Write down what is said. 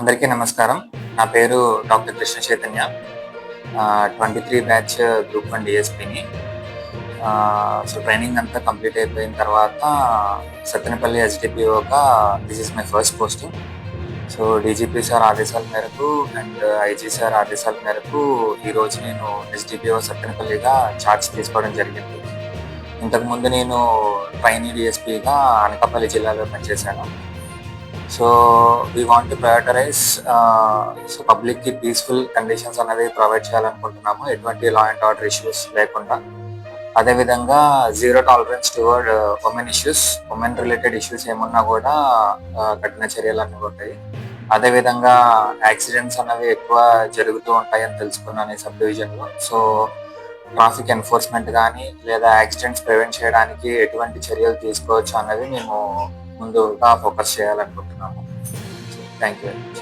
అందరికీ నమస్కారం. నా పేరు doctor Krishna Chaitanya. 23 batch group 1 డిఎస్పిని. ట్రైనింగ్ అంతా కంప్లీట్ అయిపోయిన తర్వాత సత్తెనపల్లి ఎస్డిపిఓగా this is my first posting. DGP sir ఆదేశాల మేరకు అండ్ ఐజీ సార్ ఆదేశాల మేరకు ఈరోజు నేను ఎస్డిపిఓ సత్తెనపల్లిగా ఛార్జ్ తీసుకోవడం జరిగింది. ఇంతకుముందు నేను ట్రైనీ డిఎస్పిగా అనకాపల్లి జిల్లాలో పనిచేశాను. వీ వాంట్ టు ప్రయారిటైజ్ పబ్లిక్కి పీస్ఫుల్ కండిషన్స్ అనేది ప్రొవైడ్ చేయాలనుకుంటున్నాము, ఎటువంటి లా అండ్ ఆర్డర్ ఇష్యూస్ లేకుండా. అదేవిధంగా zero tolerance towards women issues, women related issues ఏమున్నా కూడా కఠిన చర్యలు అనేవి ఉంటాయి. అదేవిధంగా యాక్సిడెంట్స్ అనేవి ఎక్కువ జరుగుతూ ఉంటాయని తెలుసుకున్నాను ఈ సబ్ డివిజన్లో. ట్రాఫిక్ ఎన్ఫోర్స్మెంట్ కానీ లేదా యాక్సిడెంట్స్ ప్రివెంట్ చేయడానికి ఎటువంటి చర్యలు తీసుకోవచ్చు అన్నది మేము ముందుగా ఫోకస్ చేయాలనుకుంటున్నాము. Thank you very much.